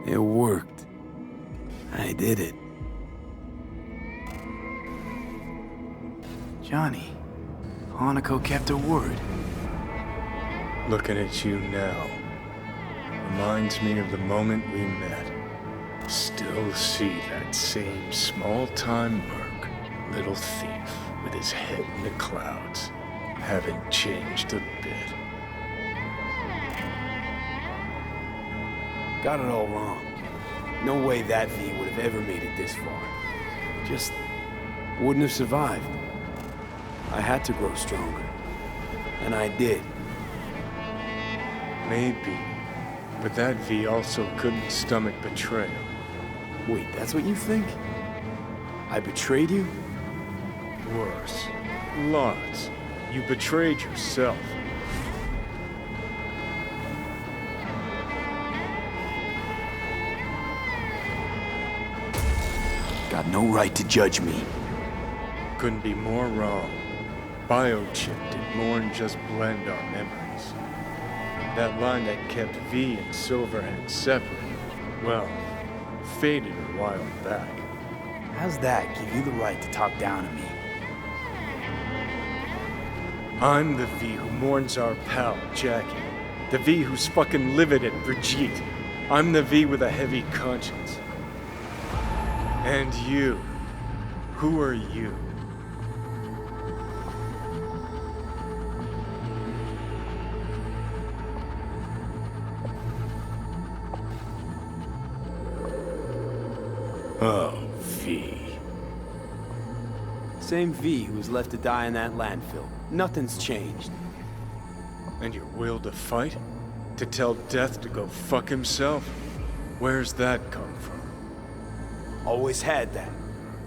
It worked. I did it. Johnny, Hanako kept her word. Looking at you now reminds me of the moment we met. Still see that same small-time merc, little thief with his head in the clouds. Haven't changed a bit. Got it all wrong. No way that V would have ever made it this far. Just wouldn't have survived. I had to grow stronger. And I did. Maybe. But that V also couldn't stomach betrayal. Wait, that's what you think? I betrayed you? Worse. Lots. You betrayed yourself. Got no right to judge me. Couldn't be more wrong. Biochip did more than just blend our memories. That line that kept V and Silverhand separate, well, faded a while back. How's that give you the right to talk down to me? I'm the V who mourns our pal, Jackie. The V who's fucking livid at Brigitte. I'm the V with a heavy conscience. And you. Who are you? Oh, V. Same V who was left to die in that landfill. Nothing's changed. And your will to fight? To tell death to go fuck himself? Where's that come from? Always had that.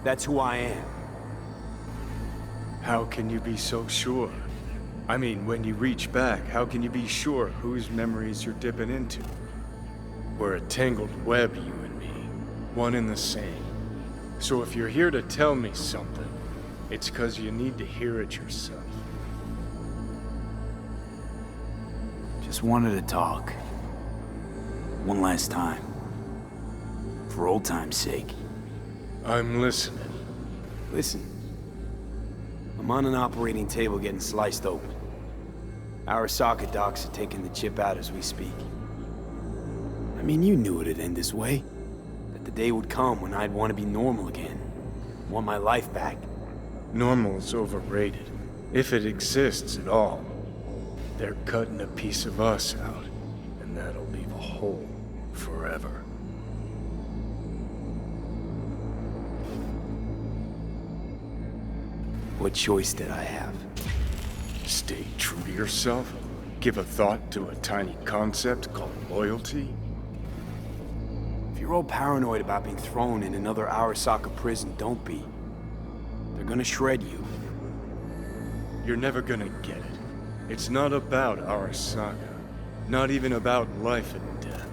That's who I am. How can you be so sure? I mean, when you reach back, how can you be sure whose memories you're dipping into? We're a tangled web, you and me. One and the same. So if you're here to tell me something, it's 'cause you need to hear it yourself. Just wanted to talk. One last time. For old time's sake. I'm listening. Listen. I'm on an operating table getting sliced open. Arasaka docs are taking the chip out as we speak. I mean, you knew it'd end this way. That the day would come when I'd want to be normal again. Want my life back. Normal's overrated. If it exists at all. They're cutting a piece of us out, and that'll leave a hole forever. What choice did I have? Stay true to yourself? Give a thought to a tiny concept called loyalty? If you're all paranoid about being thrown in another Arasaka prison, don't be. They're gonna shred you. You're never gonna get it. It's not about Arasaka. Not even about life and death.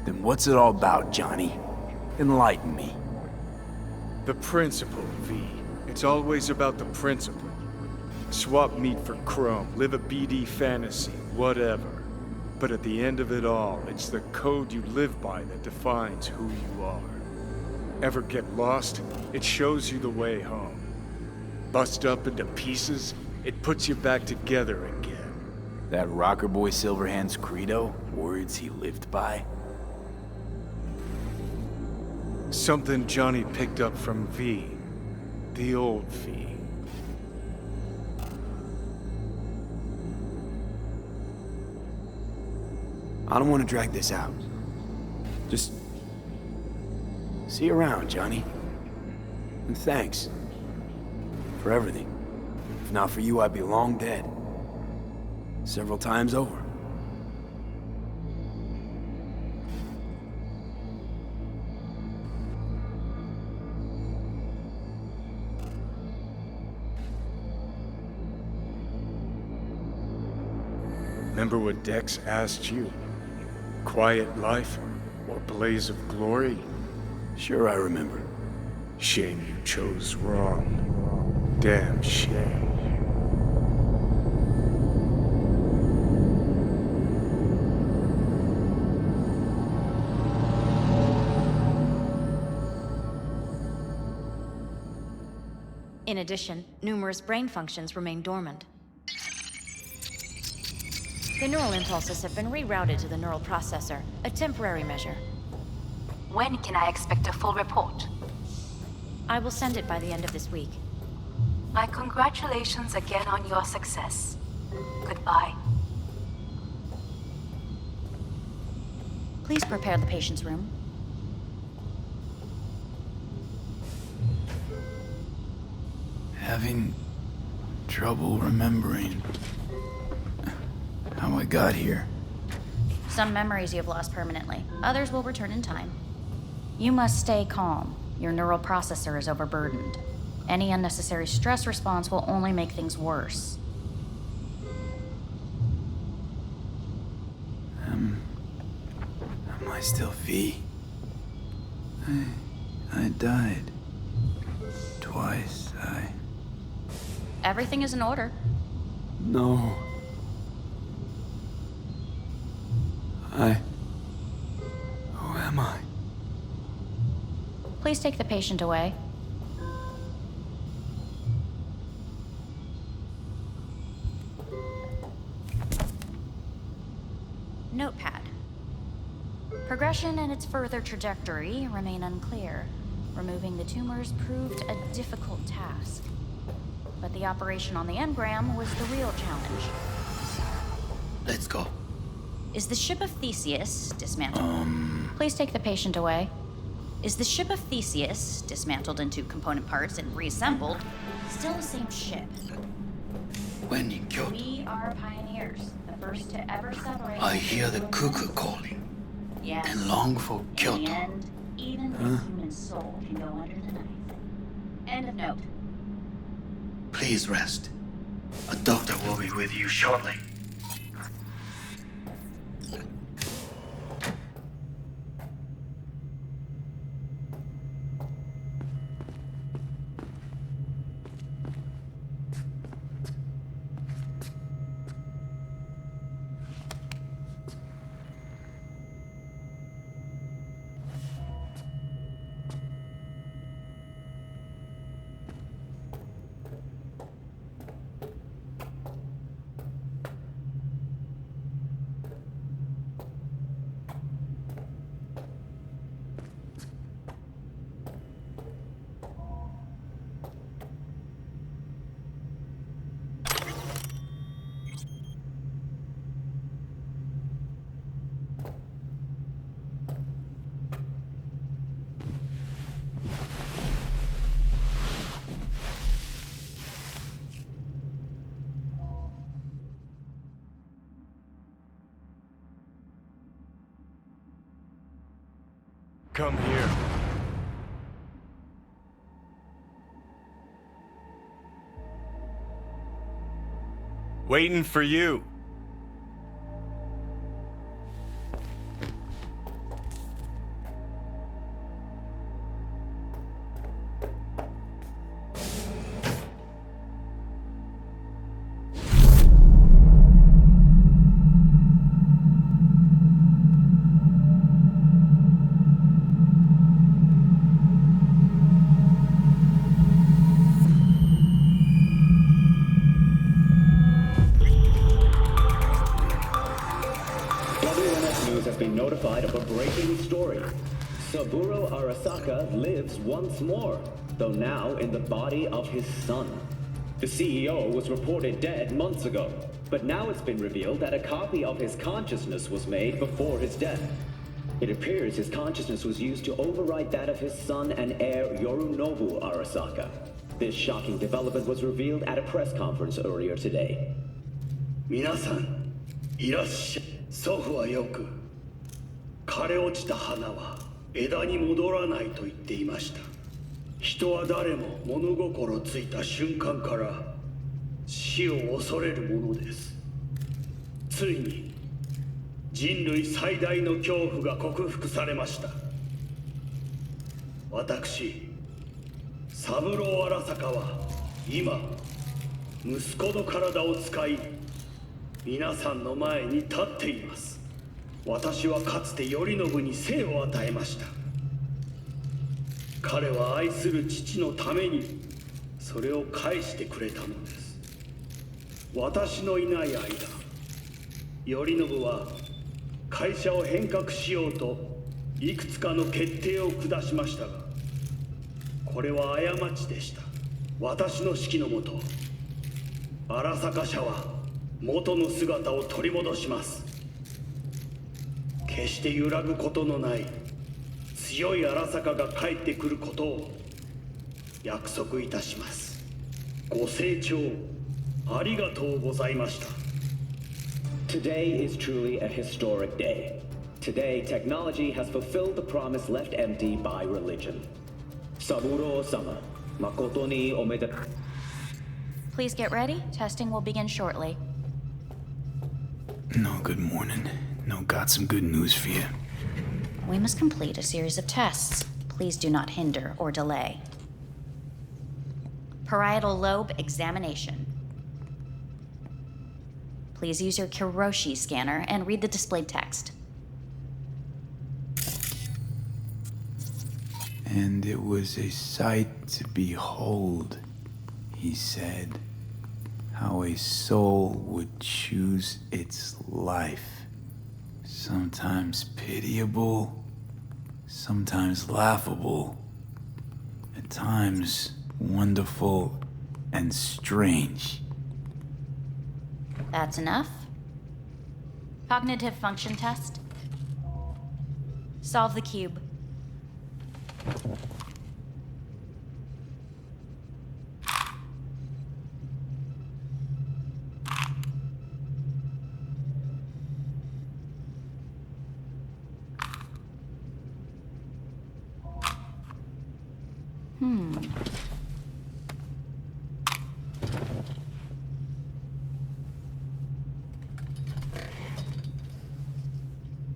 Then what's it all about, Johnny? Enlighten me. The principle, V. It's always about the principle. Swap meat for chrome, live a BD fantasy, whatever. But at the end of it all, it's the code you live by that defines who you are. Ever get lost? It shows you the way home. Bust up into pieces, it puts you back together again. That rocker boy Silverhand's credo? Words he lived by? Something Johnny picked up from V. The old V. I don't want to drag this out. Just... see you around, Johnny. And thanks. For everything. If not for you, I'd be long dead. Several times over. Remember what Dex asked you? Quiet life or blaze of glory? Sure, I remember. Shame you chose wrong. Damn shame. In addition, numerous brain functions remain dormant. The neural impulses have been rerouted to the neural processor, a temporary measure. When can I expect a full report? I will send it by the end of this week. My congratulations again on your success. Goodbye. Please prepare the patient's room. Having trouble remembering how I got here. Some memories you have lost permanently. Others will return in time. You must stay calm. Your neural processor is overburdened. Any unnecessary stress response will only make things worse. Am I still V? I died. Twice, Everything is in order. No. Who am I? Please take the patient away. Notepad. Progression and its further trajectory remain unclear. Removing the tumors proved a difficult task. But the operation on the engram was the real challenge. Let's go. Is the ship of Theseus dismantled? Please take the patient away. Is the ship of Theseus, dismantled into component parts and reassembled, still the same ship? When in Kyoto, We are pioneers, the first to ever separate. I hear the cuckoo calling Yes. and long for In the Kyoto. end, even the human soul can go under the knife. End of note. Please rest. A doctor will be with you shortly. Come here. Waiting for you. WNS News has been notified of a breaking story. Saburo Arasaka lives once more, though now in the body of his son. The CEO was reported dead months ago, but now it's been revealed that a copy of his consciousness was made before his death. It appears his consciousness was used to override that of his son and heir Yorunobu Arasaka. This shocking development was revealed at a press conference earlier today. 皆さん、いらっしゃい。祖父はよく、枯れ落ちた花は枝に戻らないと言っていました。人は誰も物心ついた瞬間から死を恐れるものです。ついに人類最大の恐怖が克服されました。私、三郎荒坂は今、息子の体を使い、皆さんの前に立っています。私はかつて頼信に生を与えました。彼は愛する父のためにそれを返してくれたのです。私のいない間、頼信は会社を変革しようといくつかの決定を下しましたが、これは過ちでした。私の指揮のもと、荒坂社は元の姿を取り戻します。決して揺らぐことのない強い荒坂が帰ってくることを約束いたします。ご清聴ありがとうございました。 Today is truly a historic day. Today, technology has fulfilled the promise left empty by religion. Saburo-sama, makoto ni omedete. Please get ready. Testing will begin shortly. No, good morning. No, got some good news for you. We must complete a series of tests. Please do not hinder or delay. Parietal lobe examination. Please use your Kiroshi scanner and read the displayed text. And it was a sight to behold, he said, how a soul would choose its life. Sometimes pitiable, sometimes laughable, at times wonderful and strange. That's enough. Cognitive function test. Solve the cube.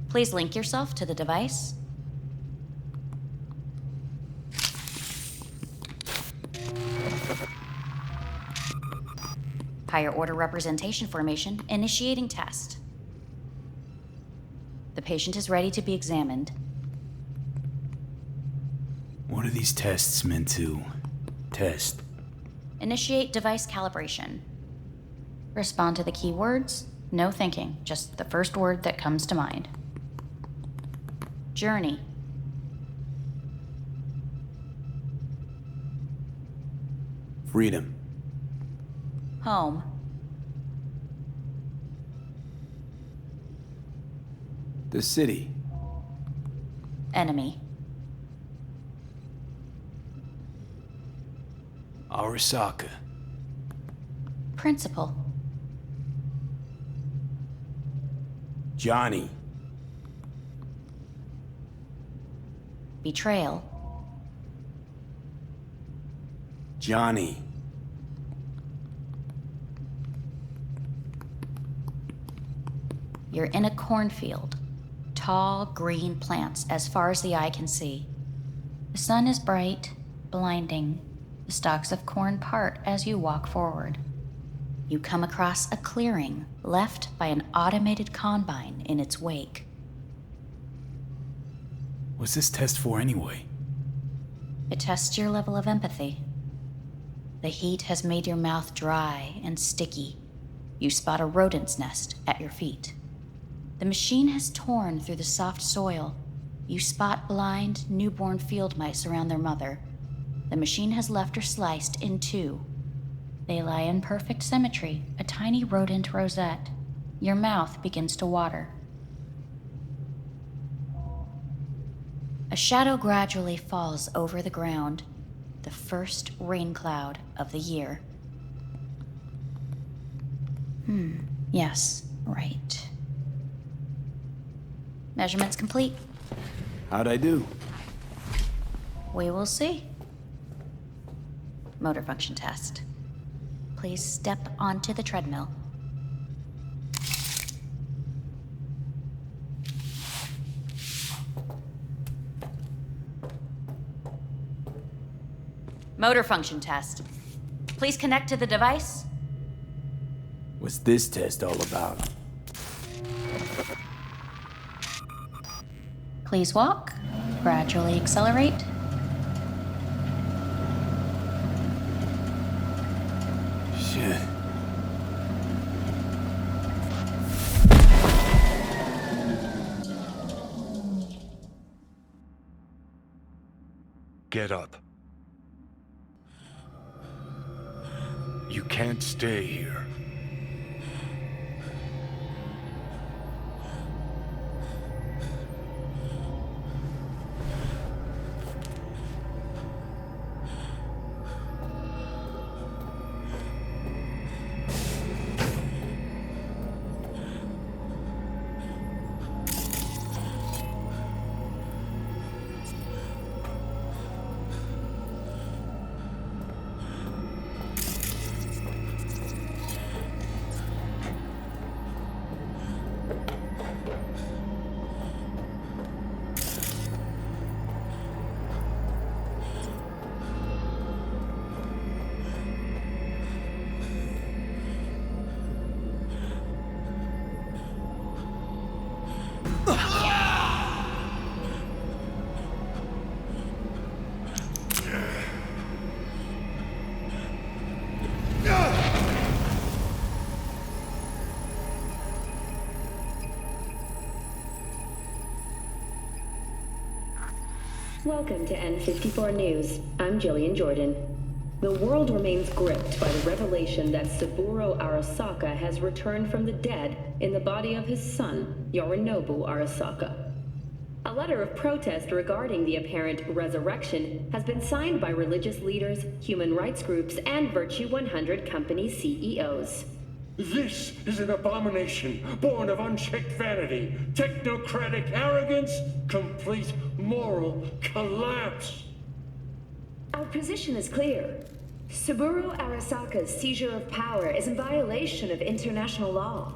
Please link yourself to the device. Higher order representation formation, initiating test. The patient is ready to be examined. What are these tests meant to test? Initiate device calibration. Respond to the keywords. No thinking, just the first word that comes to mind. Journey. Freedom. Home. The city. Enemy. Arasaka. Principal. Johnny. Betrayal. Johnny. You're in a cornfield. Tall, green plants as far as the eye can see. The sun is bright, blinding. The stalks of corn part as you walk forward. You come across a clearing left by an automated combine in its wake. What's this test for anyway? It tests your level of empathy. The heat has made your mouth dry and sticky. You spot a rodent's nest at your feet. The machine has torn through the soft soil. You spot blind, newborn field mice around their mother. The machine has left her sliced in two. They lie in perfect symmetry, a tiny rodent rosette. Your mouth begins to water. A shadow gradually falls over the ground, the first rain cloud of the year. Yes, right. Measurements complete. How'd I do? We will see. Motor function test. Please step onto the treadmill. Motor function test. Please connect to the device. What's this test all about? Please walk. Gradually accelerate. Get up. You can't stay here. Welcome to N54 News. I'm Jillian Jordan. The world remains gripped by the revelation that Saburo Arasaka has returned from the dead in the body of his son, Yorinobu Arasaka. A letter of protest regarding the apparent resurrection has been signed by religious leaders, human rights groups, and Virtue 100 company CEOs. This is an abomination born of unchecked vanity, technocratic arrogance, complete moral collapse. Our position is clear. Saburo Arasaka's seizure of power is in violation of international law.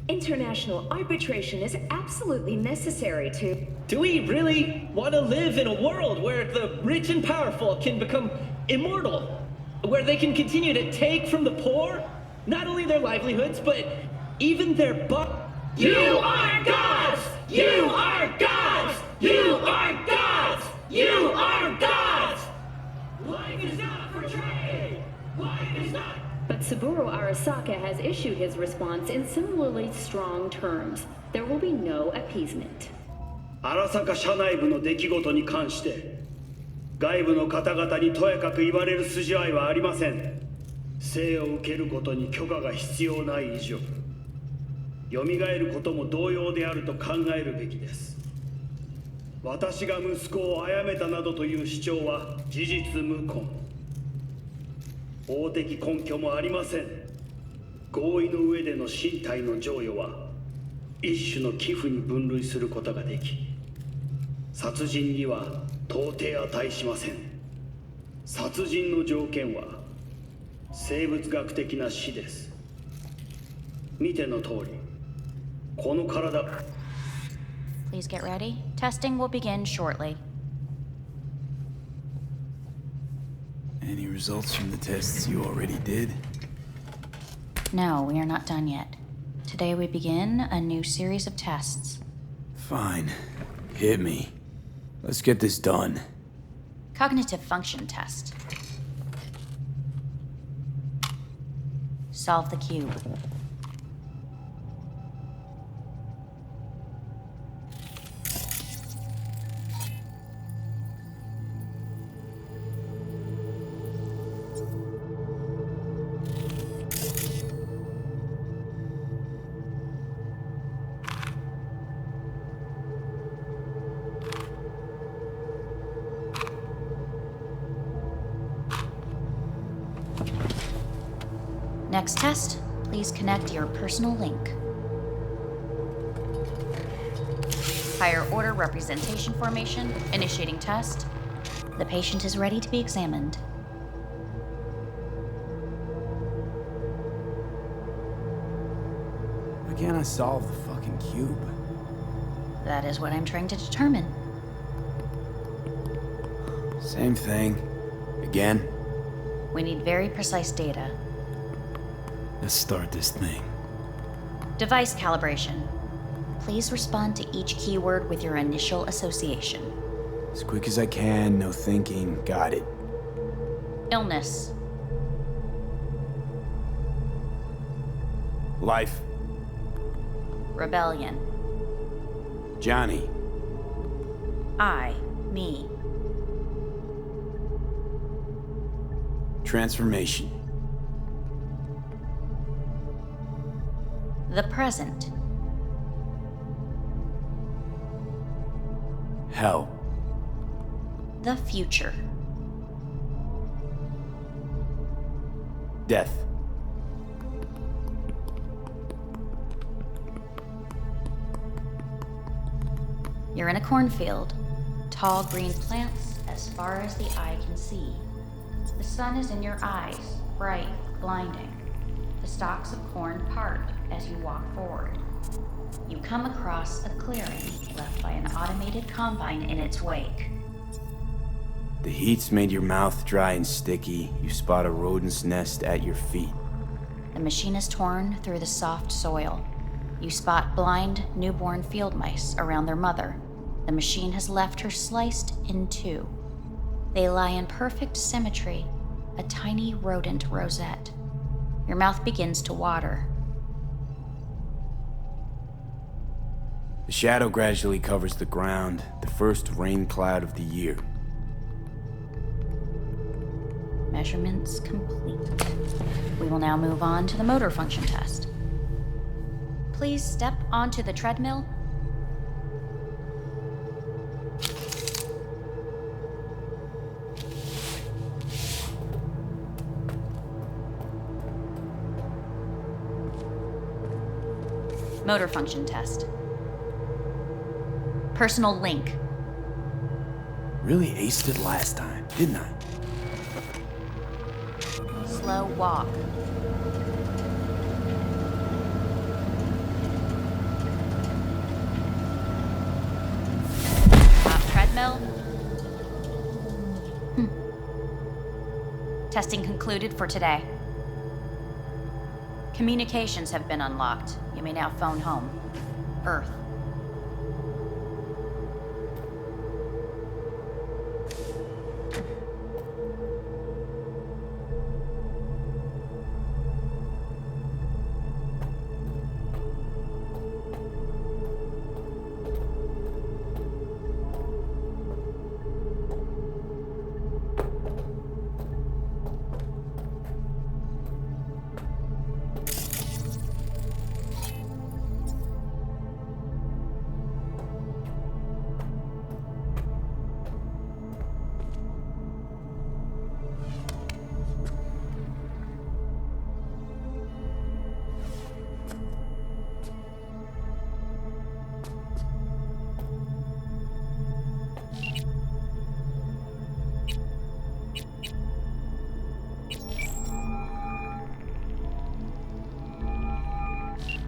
International arbitration is absolutely necessary to... Do we really want to live in a world where the rich and powerful can become immortal? Where they can continue to take from the poor? Not only their livelihoods, but even their You are gods! You are gods! You are gods! You are gods! Life is not for trade! Life is not... But Saburo Arasaka has issued his response in similarly strong terms. There will be no appeasement. 荒坂社内部の出来事に関して外部の方々にとやかく言われる筋合いはありません。生を受けることに許可が必要ない以上蘇ることも同様であると考えるべきです。私が息子を殺めたなどという主張は事実無根。法的根拠もありません。合意の上での身体の贈与は一種の寄付に分類することができ殺人には到底値しません。殺人の条件は生物学的な死です。見ての通り、この体。Please get ready. Testing will begin shortly. Any results from the tests you already did? No, we are not done yet. Today we begin a new series of tests. Fine. Hit me. Let's get this done. Cognitive function test. Solve the cube. Next test, please connect your personal link. Higher order representation formation, initiating test. The patient is ready to be examined. Why can't I solve the fucking cube? That is what I'm trying to determine. Same thing. Again? We need very precise data. Let's start this thing. Device calibration. Please respond to each keyword with your initial association. As quick as I can, no thinking. Got it. Illness. Life. Rebellion. Johnny. I. Me. Transformation. The present. Hell. The future. Death. You're in a cornfield. Tall green plants as far as the eye can see. The sun is in your eyes, bright, blinding. The stalks of corn part as you walk forward. You come across a clearing left by an automated combine in its wake. The heat's made your mouth dry and sticky. You spot a rodent's nest at your feet. The machine is torn through the soft soil. You spot blind, newborn field mice around their mother. The machine has left her sliced in two. They lie in perfect symmetry, a tiny rodent rosette. Your mouth begins to water. The shadow gradually covers the ground, the first rain cloud of the year. Measurements complete. We will now move on to the motor function test. Please step onto the treadmill. Motor function test. Personal link. Really aced it last time, didn't I? Slow walk. Top treadmill. Testing concluded for today. Communications have been unlocked. You may now phone home. Earth.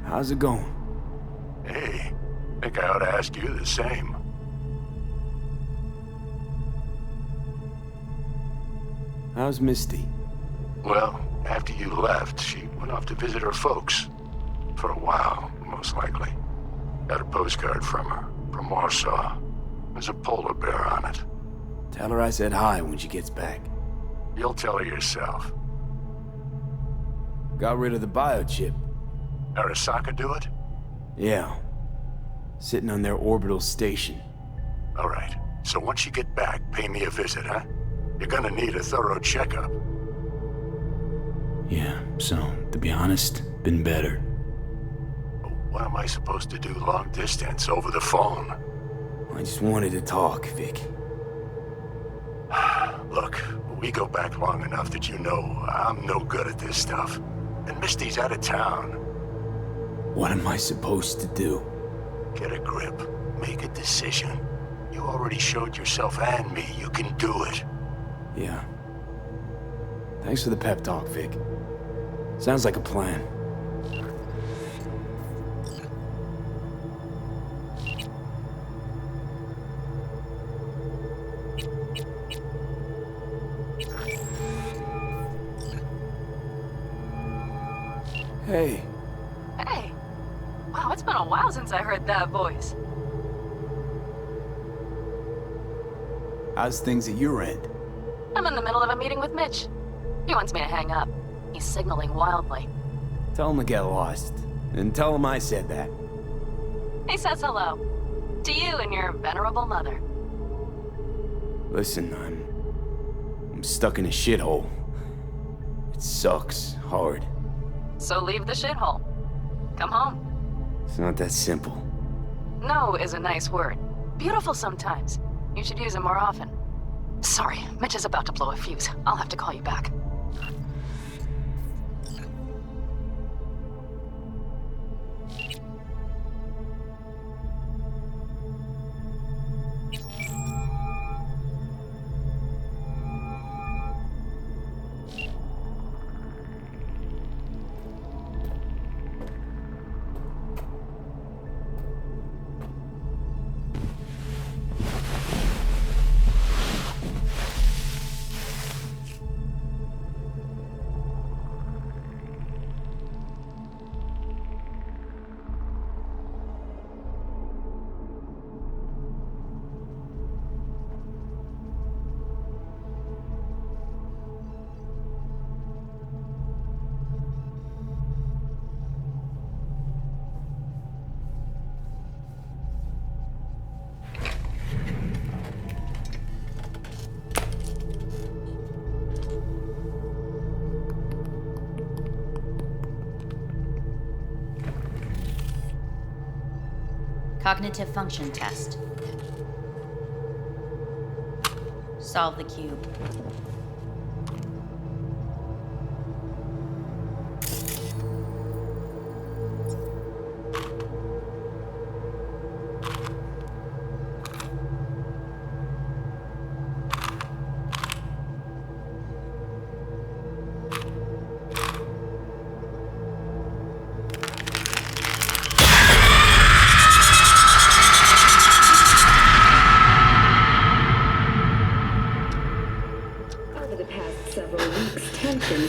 How's it going? Hey, think I ought to ask you the same. How's Misty? Well, after you left, she went off to visit her folks. For a while, most likely. Got a postcard from her, from Warsaw. There's a polar bear on it. Tell her I said hi when she gets back. You'll tell her yourself. Got rid of the biochip. Arasaka do it? Yeah. Sitting on their orbital station. All right. So once you get back, pay me a visit, huh? You're gonna need a thorough checkup. Yeah, so, to be honest, been better. What am I supposed to do long distance over the phone? I just wanted to talk, Vic. Look, we go back long enough that you know I'm no good at this stuff. And Misty's out of town. What am I supposed to do? Get a grip. Make a decision. You already showed yourself and me you can do it. Yeah. Thanks for the pep talk, Vic. Sounds like a plan. Hey. Hey. Wow, it's been a while since I heard that voice. How's things at your end? I'm in the middle of a meeting with Mitch. He wants me to hang up. He's signaling wildly. Tell him to get lost. And tell him I said that. He says hello. To you and your venerable mother. Listen, I'm stuck in a shithole. sucks hard. So leave the shithole. Come home. It's not that simple. No is a nice word. Beautiful sometimes. You should use it more often. Sorry, Mitch is about to blow a fuse. I'll have to call you back. Cognitive function test. Solve the cube.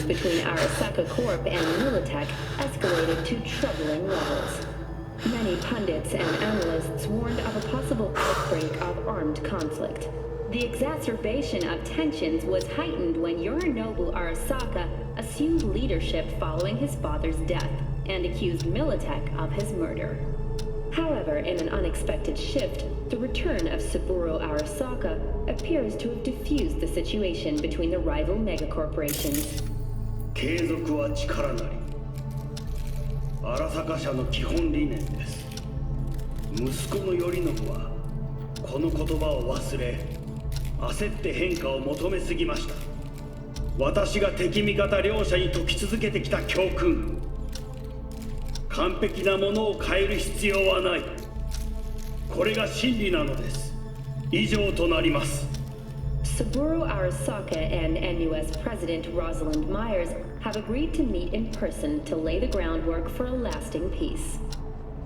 Between Arasaka Corp and Militech escalated to troubling levels. Many pundits and analysts warned of a possible outbreak of armed conflict. The exacerbation of tensions was heightened when Yorinobu Arasaka assumed leadership following his father's death and accused Militech of his murder. However, in an unexpected shift, the return of Saburo Arasaka appears to have diffused the situation between the rival megacorporations. 継続は力なり。荒坂社の基本理念です。息子の頼信はこの言葉を忘れ、焦って変化を求めすぎました。私が敵味方両者に説き続けてきた教訓。完璧なものを変える必要はない。これが真理なのです。以上となります。 Saburo Arasaka and NUS President Rosalind Myers have agreed to meet in person to lay the groundwork for a lasting peace.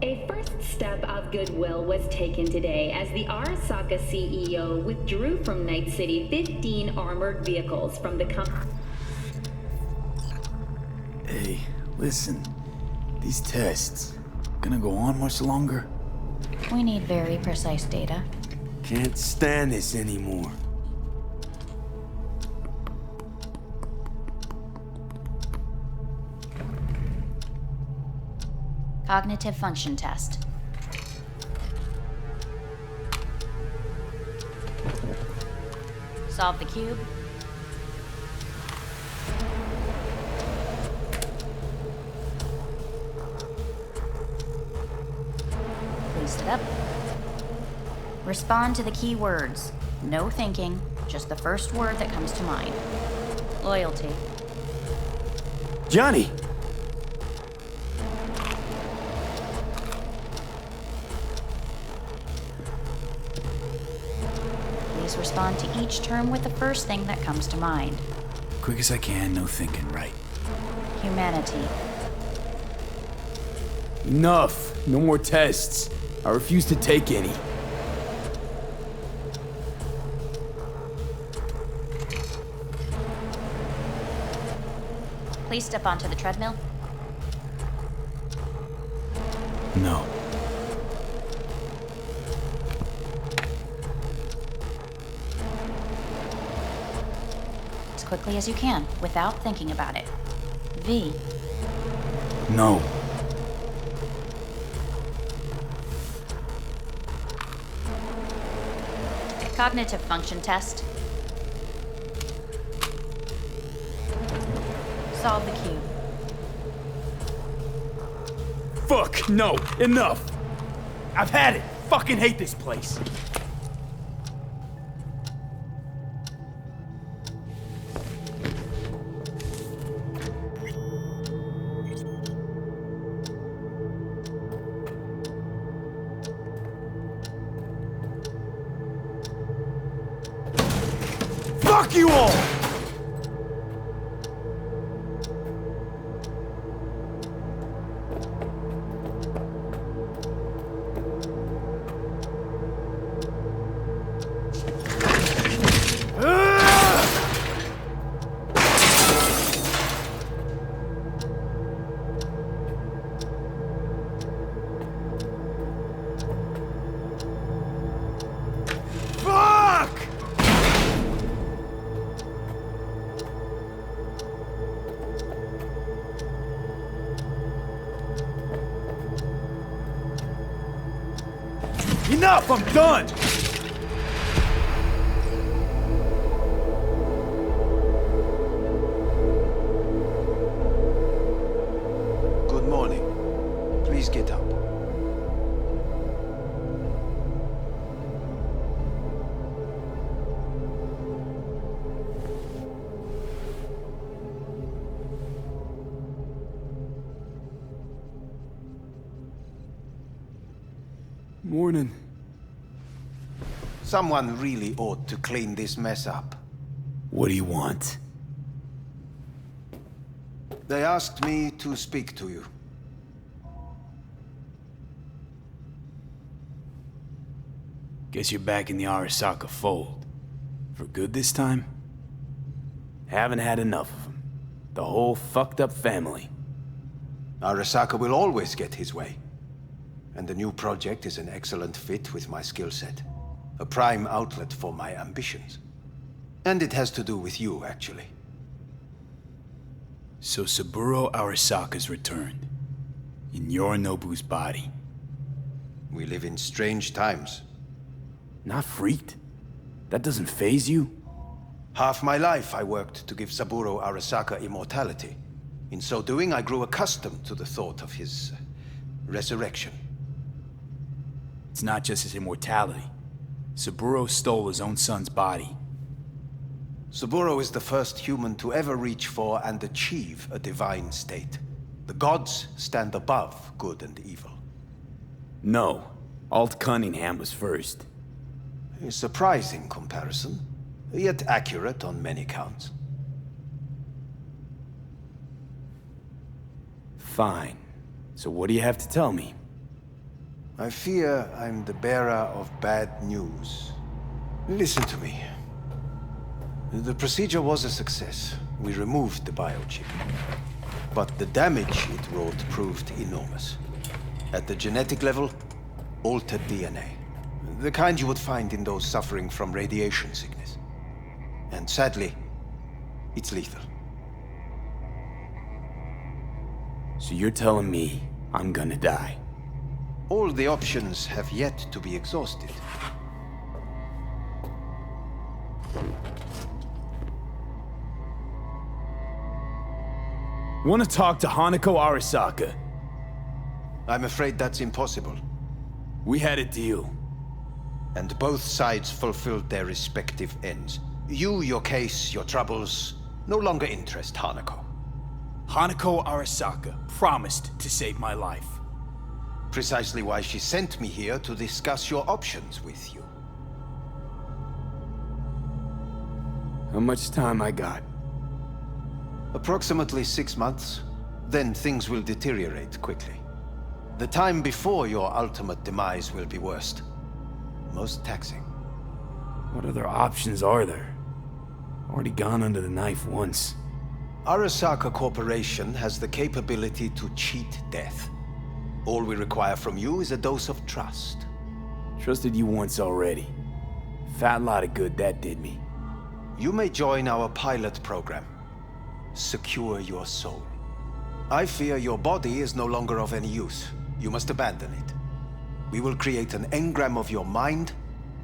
A first step of goodwill was taken today as the Arasaka CEO withdrew from Night City 15 armored vehicles from the company. Hey, listen. These tests, gonna go on much longer? We need very precise data. Can't stand this anymore. Cognitive function test. Solve the cube. Paste it up. Respond to the key words. No thinking, just the first word that comes to mind. Loyalty. Johnny! Please respond to each term with the first thing that comes to mind. Quick as I can, no thinking, right? Humanity. Enough! No more tests. I refuse to take any. Please step onto the treadmill. No. As quickly as you can, without thinking about it. V. No. Dissolve the cube. Fuck, no, enough! I've had it! Fucking hate this place! Fuck you all! Enough! I'm done! Good morning. Please get up. Morning. Someone really ought to clean this mess up. What do you want? They asked me to speak to you. Guess you're back in the Arasaka fold. For good this time? Haven't had enough of them. The whole fucked up family. Arasaka will always get his way. And the new project is an excellent fit with my skill set. A prime outlet for my ambitions. And it has to do with you, actually. So Saburo Arasaka's returned. In Yorinobu's body. We live in strange times. Not freaked? That doesn't faze you? Half my life I worked to give Saburo Arasaka immortality. In so doing, I grew accustomed to the thought of his resurrection. It's not just his immortality. Saburo stole his own son's body. Saburo is the first human to ever reach for and achieve a divine state. The gods stand above good and evil. No. Alt Cunningham was first. A surprising comparison, yet accurate on many counts. Fine. So what do you have to tell me? I fear I'm the bearer of bad news. Listen to me. The procedure was a success. We removed the biochip. But the damage it wrought proved enormous. At the genetic level, altered DNA. The kind you would find in those suffering from radiation sickness. And sadly, it's lethal. So you're telling me I'm gonna die? All the options have yet to be exhausted. Want to talk to Hanako Arasaka? I'm afraid that's impossible. We had a deal. And both sides fulfilled their respective ends. You, your case, your troubles, no longer interest Hanako. Hanako Arasaka promised to save my life. Precisely why she sent me here to discuss your options with you. How much time I got? Approximately 6 months. Then things will deteriorate quickly. The time before your ultimate demise will be worst. Most taxing. What other options are there? Already gone under the knife once. Arasaka Corporation has the capability to cheat death. All we require from you is a dose of trust. Trusted you once already. Fat lot of good that did me. You may join our pilot program. Secure your soul. I fear your body is no longer of any use. You must abandon it. We will create an engram of your mind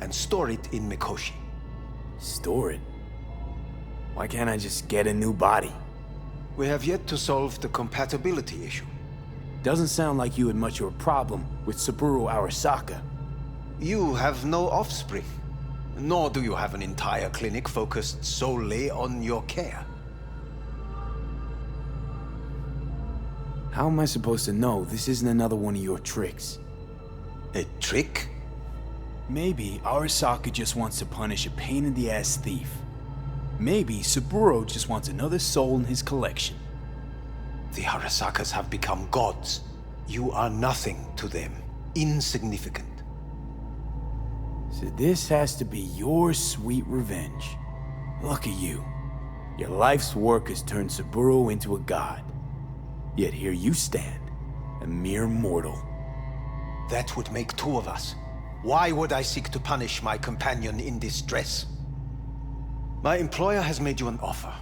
and store it in Mikoshi. Store it? Why can't I just get a new body? We have yet to solve the compatibility issue. Doesn't sound like you had much of a problem with Saburo Arasaka. You have no offspring, nor do you have an entire clinic focused solely on your care. How am I supposed to know this isn't another one of your tricks? A trick? Maybe Arasaka just wants to punish a pain-in-the-ass thief. Maybe Saburo just wants another soul in his collection. The Arasakas have become gods. You are nothing to them. Insignificant. So this has to be your sweet revenge. Look at you. Your life's work has turned Saburo into a god. Yet here you stand, a mere mortal. That would make two of us. Why would I seek to punish my companion in distress? My employer has made you an offer.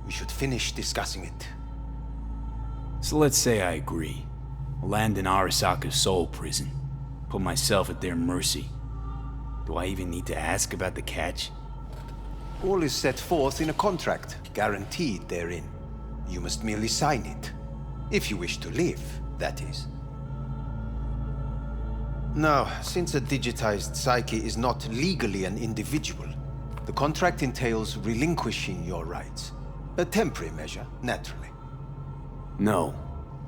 We should finish discussing it. So let's say I agree. Land in Arasaka's soul prison. Put myself at their mercy. Do I even need to ask about the catch? All is set forth in a contract, guaranteed therein. You must merely sign it. If you wish to live, that is. Now, since a digitized psyche is not legally an individual, the contract entails relinquishing your rights. A temporary measure, naturally. No,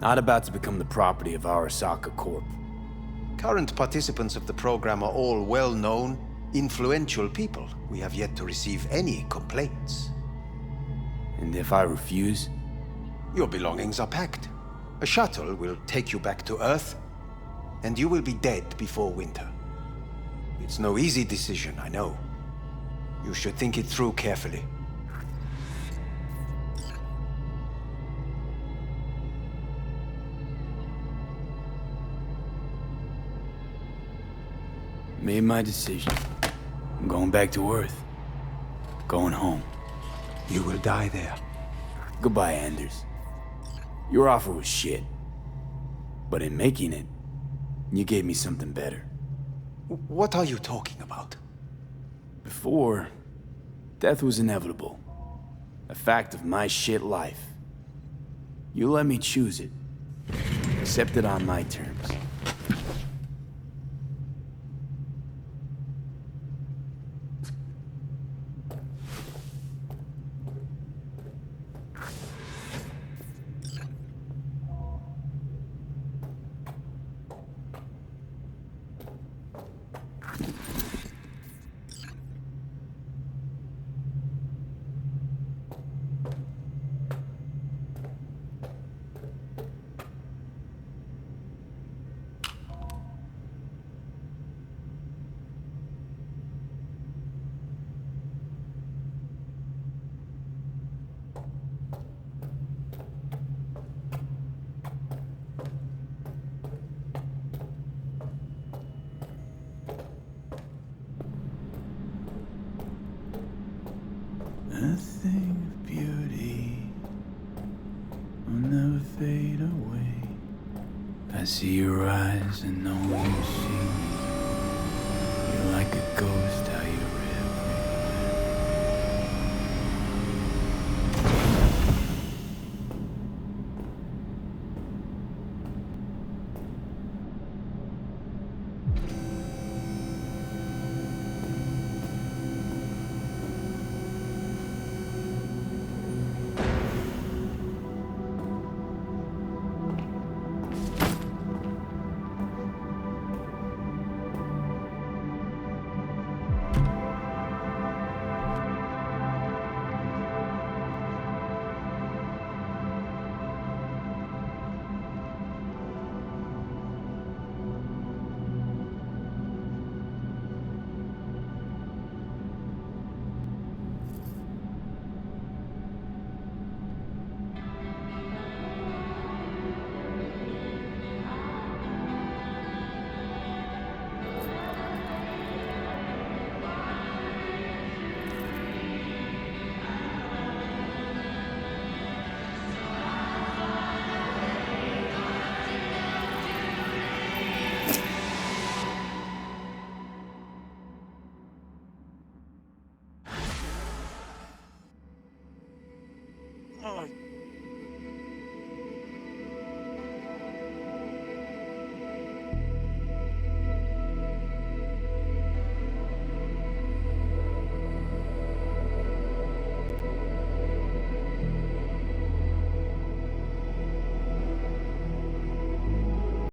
not about to become the property of Arasaka Corp. Current participants of the program are all well-known, influential people. We have yet to receive any complaints. And if I refuse? Your belongings are packed. A shuttle will take you back to Earth, and you will be dead before winter. It's no easy decision, I know. You should think it through carefully. Made my decision. I'm going back to Earth. Going home. You will die there. Goodbye, Anders. Your offer was shit. But in making it, you gave me something better. What are you talking about? Before, death was inevitable. A fact of my shit life. You let me choose it. Accept it on my terms. A thing of beauty will never fade away. I see your eyes and know you see me. You're like a ghost, how you